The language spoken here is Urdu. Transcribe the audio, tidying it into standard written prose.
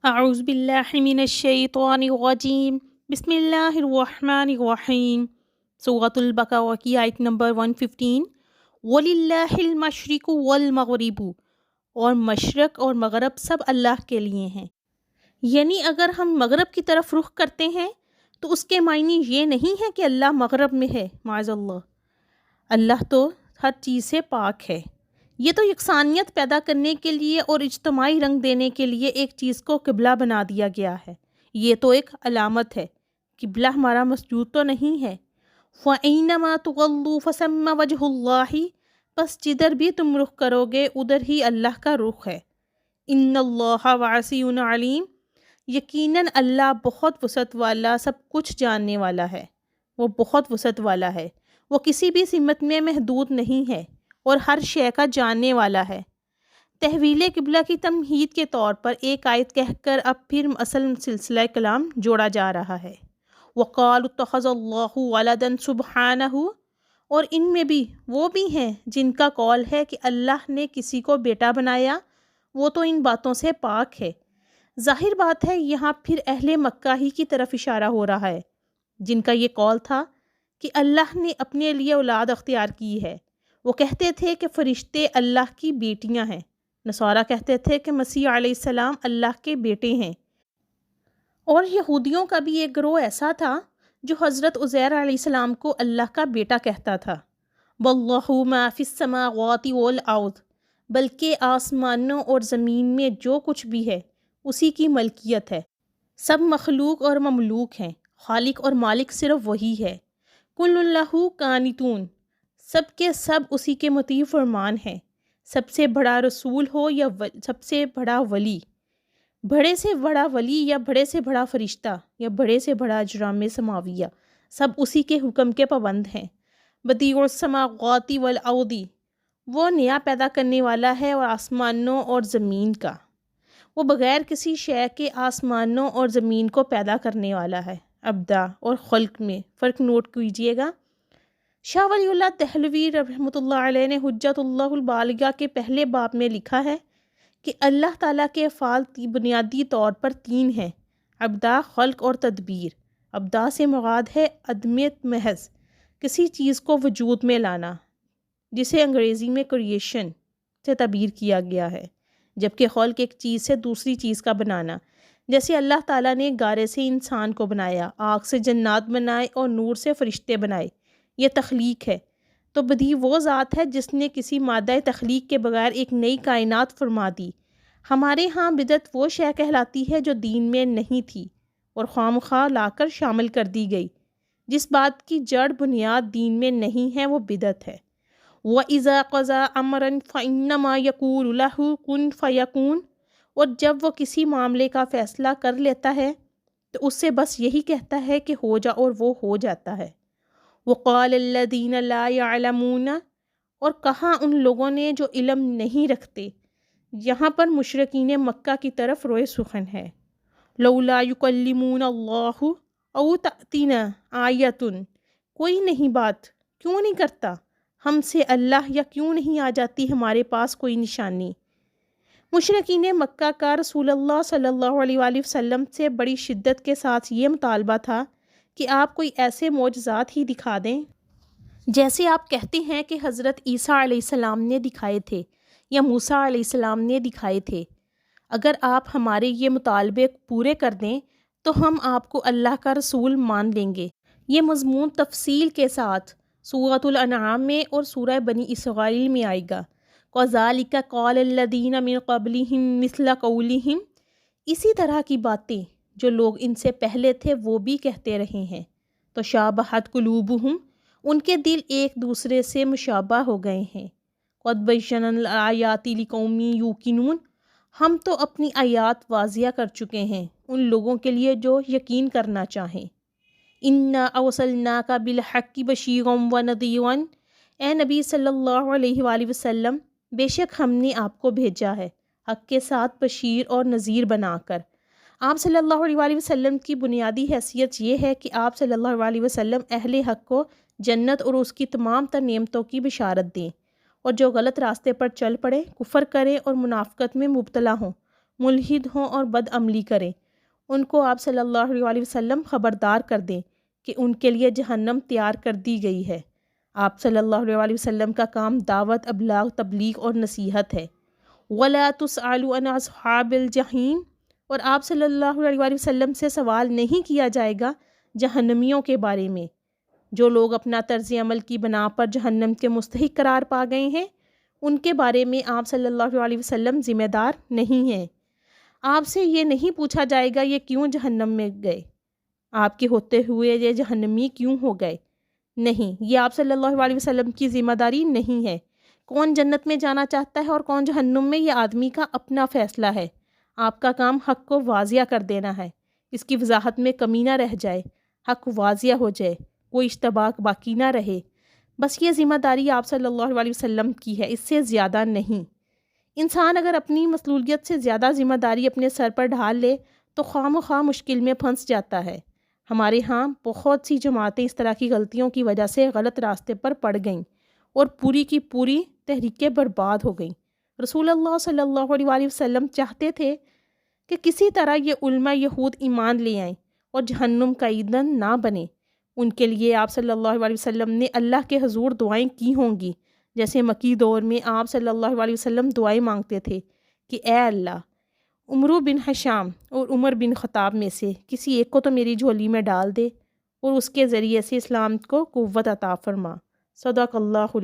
اعوذ باللہ من الشیطان الرجیم بسم اللہ الرحمن الرحیم۔ سورۃ البقرہ کی آیت نمبر 115۔ وَلِلَّهِ الْمَشْرِقُ وَالْمَغْرِبُ، اور مشرق اور مغرب سب اللہ کے لیے ہیں۔ یعنی اگر ہم مغرب کی طرف رخ کرتے ہیں تو اس کے معنی یہ نہیں ہے کہ اللہ مغرب میں ہے، معاذ اللہ۔ اللہ تو ہر چیز سے پاک ہے۔ یہ تو یکسانیت پیدا کرنے کے لیے اور اجتماعی رنگ دینے کے لیے ایک چیز کو قبلہ بنا دیا گیا ہے۔ یہ تو ایک علامت ہے۔ قبلہ ہمارا مسجود تو نہیں ہے۔ فَأَيْنَمَا تُوَلُّوا فَثَمَّ وَجْهُ اللَّهِ، پس جدھر بھی تم رخ کرو گے ادھر ہی اللہ کا رخ ہے۔ إِنَّ اللَّهَ وَاسِعٌ عَلِيمٌ، یقیناً اللہ بہت وسعت والا، سب کچھ جاننے والا ہے۔ وہ بہت وسعت والا ہے، وہ کسی بھی سمت میں محدود نہیں ہے اور ہر شے کا جاننے والا ہے۔ تحویل قبلہ کی تمہید کے طور پر ایک آیت کہہ کر اب پھر اصل سلسلہ کلام جوڑا جا رہا ہے۔ وَقَالُوا اتَّخَذَ اللَّهُ وَلَدًا سُبْحَانَهُ، اور ان میں بھی وہ بھی ہیں جن کا قول ہے کہ اللہ نے کسی کو بیٹا بنایا، وہ تو ان باتوں سے پاک ہے۔ ظاہر بات ہے یہاں پھر اہل مکہ ہی کی طرف اشارہ ہو رہا ہے، جن کا یہ قول تھا کہ اللہ نے اپنے لیے اولاد اختیار کی ہے۔ وہ کہتے تھے کہ فرشتے اللہ کی بیٹیاں ہیں۔ نصارہ کہتے تھے کہ مسیح علیہ السلام اللہ کے بیٹے ہیں۔ اور یہودیوں کا بھی ایک گروہ ایسا تھا جو حضرت عزیر علیہ السلام کو اللہ کا بیٹا کہتا تھا۔ وَاللَّهُ مَا فِي السَّمَاوَاتِ وَالْأَرْضِ، بلکہ آسمانوں اور زمین میں جو کچھ بھی ہے اسی کی ملکیت ہے۔ سب مخلوق اور مملوک ہیں، خالق اور مالک صرف وہی ہے۔ کُلٌّ لَّهُ قانتون، سب کے سب اسی کے مطیع فرمان ہیں۔ سب سے بڑا رسول ہو یا سب سے بڑا ولی، بڑے سے بڑا ولی یا بڑے سے بڑا فرشتہ یا بڑے سے بڑا اجرام سماویہ، سب اسی کے حکم کے پابند ہیں۔ بدیع السماوات والارض، وہ نیا پیدا کرنے والا ہے اور آسمانوں اور زمین کا۔ وہ بغیر کسی شے کے آسمانوں اور زمین کو پیدا کرنے والا ہے۔ ابدا اور خلق میں فرق نوٹ کیجیے گا۔ شاہ ولی اللہ دہلوی رحمۃ اللہ علیہ نے حجت اللہ البالغہ کے پہلے باب میں لکھا ہے کہ اللہ تعالیٰ کے افعال بنیادی طور پر تین ہیں: ابدا، خلق اور تدبیر۔ ابدا سے مراد ہے عدم محض، کسی چیز کو وجود میں لانا، جسے انگریزی میں کریشن سے تعبیر کیا گیا ہے، جبکہ خلق ایک چیز سے دوسری چیز کا بنانا، جیسے اللہ تعالیٰ نے گارے سے انسان کو بنایا، آگ سے جنات بنائے اور نور سے فرشتے بنائے، یہ تخلیق ہے۔ تو بدیع وہ ذات ہے جس نے کسی مادہ تخلیق کے بغیر ایک نئی کائنات فرما دی۔ ہمارے ہاں بدعت وہ شے کہلاتی ہے جو دین میں نہیں تھی اور خواہ مخواہ لا کر شامل کر دی گئی۔ جس بات کی جڑ بنیاد دین میں نہیں ہے وہ بدعت ہے۔ وَإِذَا قَضَىٰ أَمْرًا فَإِنَّمَا يَقُولُ لَهُ كُن فَيَكُونُ، اور جب وہ کسی معاملے کا فیصلہ کر لیتا ہے تو اس سے بس یہی کہتا ہے کہ ہو جا، اور وہ ہو جاتا ہے۔ وَقَالَ الَّذِينَ لَا يَعْلَمُونَ، اور کہا ان لوگوں نے جو علم نہیں رکھتے۔ یہاں پر مشرکین مکہ کی طرف روئے سخن ہے۔ لَوْلَا يُكَلِّمُونَ اللَّهُ أَوْ تَأْتِينَا آیَةٌ، کوئی نہیں بات کیوں نہیں کرتا ہم سے اللہ، یا کیوں نہیں آ جاتی ہمارے پاس کوئی نشانی۔ مشرکین مکہ کا رسول اللہ صلی اللہ علیہ وآلہ وسلم سے بڑی شدت کے ساتھ یہ مطالبہ تھا کہ آپ کوئی ایسے معجزات ہی دکھا دیں جیسے آپ کہتے ہیں کہ حضرت عیسیٰ علیہ السلام نے دکھائے تھے یا موسیٰ علیہ السلام نے دکھائے تھے۔ اگر آپ ہمارے یہ مطالبے پورے کر دیں تو ہم آپ کو اللہ کا رسول مان لیں گے۔ یہ مضمون تفصیل کے ساتھ سورۃ الانعام میں اور سورہ بنی اسرائیل میں آئے گا۔ وَذَلِكَ قَالَ الَّذِينَ مِن قَبْلِهِم مِثْلَ قَوْلِهِمْ، اسی طرح کی باتیں جو لوگ ان سے پہلے تھے وہ بھی کہتے رہے ہیں۔ تو شابہت قلوبہم، ان کے دل ایک دوسرے سے مشابہ ہو گئے ہیں۔ قد بینا الآیات لقوم یوقنون، ہم تو اپنی آیات واضح کر چکے ہیں ان لوگوں کے لیے جو یقین کرنا چاہیں۔ انا ارسلناک بالحق بشیرا ونذیرا، اے نبی صلی اللہ علیہ وآلہ وسلم، بے شک ہم نے آپ کو بھیجا ہے حق کے ساتھ بشیر اور نذیر بنا کر۔ آپ صلی اللہ علیہ وآلہ وسلم کی بنیادی حیثیت یہ ہے کہ آپ صلی اللہ علیہ وسلم اہل حق کو جنت اور اس کی تمام تر نعمتوں کی بشارت دیں، اور جو غلط راستے پر چل پڑے، کفر کرے اور منافقت میں مبتلا ہوں ملحد ہوں اور بد عملی کریں، ان کو آپ صلی اللہ علیہ وسلم خبردار کر دیں کہ ان کے لیے جہنم تیار کر دی گئی ہے۔ آپ صلی اللہ علیہ وسلم کا کام دعوت، ابلاغ، تبلیغ اور نصیحت ہے۔ وَلَا تُسْأَلُوا عَنْ أَصْحَابِ الْجَحِيمِ، اور آپ صلی اللہ علیہ وسلم سے سوال نہیں کیا جائے گا جہنمیوں کے بارے میں۔ جو لوگ اپنا طرز عمل کی بنا پر جہنم کے مستحق قرار پا گئے ہیں، ان کے بارے میں آپ صلی اللہ علیہ وسلم ذمہ دار نہیں ہیں۔ آپ سے یہ نہیں پوچھا جائے گا یہ کیوں جہنم میں گئے، آپ کے ہوتے ہوئے یہ جہنمی کیوں ہو گئے۔ نہیں، یہ آپ صلی اللہ علیہ وسلم کی ذمہ داری نہیں ہے۔ کون جنت میں جانا چاہتا ہے اور کون جہنم میں، یہ آدمی کا اپنا فیصلہ ہے۔ آپ کا کام حق کو واضح کر دینا ہے، اس کی وضاحت میں کمی نہ رہ جائے، حق واضح ہو جائے، کوئی اشتباہ باقی نہ رہے۔ بس یہ ذمہ داری آپ صلی اللہ علیہ وسلم کی ہے، اس سے زیادہ نہیں۔ انسان اگر اپنی مصلولیت سے زیادہ ذمہ داری اپنے سر پر ڈھال لے تو خواہ مخواہ مشکل میں پھنس جاتا ہے۔ ہمارے ہاں بہت سی جماعتیں اس طرح کی غلطیوں کی وجہ سے غلط راستے پر پڑ گئیں اور پوری کی پوری تحریکیں برباد ہو گئیں۔ رسول اللہ صلی اللہ علیہ وسلم چاہتے تھے کہ کسی طرح یہ علماء یہود ایمان لے آئیں اور جہنم کا ایندھن نہ بنے۔ ان کے لیے آپ صلی اللہ علیہ وسلم نے اللہ کے حضور دعائیں کی ہوں گی، جیسے مکی دور میں آپ صلی اللہ علیہ وسلم دعائیں مانگتے تھے کہ اے اللہ، عمرو بن حشام اور عمر بن خطاب میں سے کسی ایک کو تو میری جھولی میں ڈال دے اور اس کے ذریعے سے اسلام کو قوت عطا فرما۔ صدق اللہ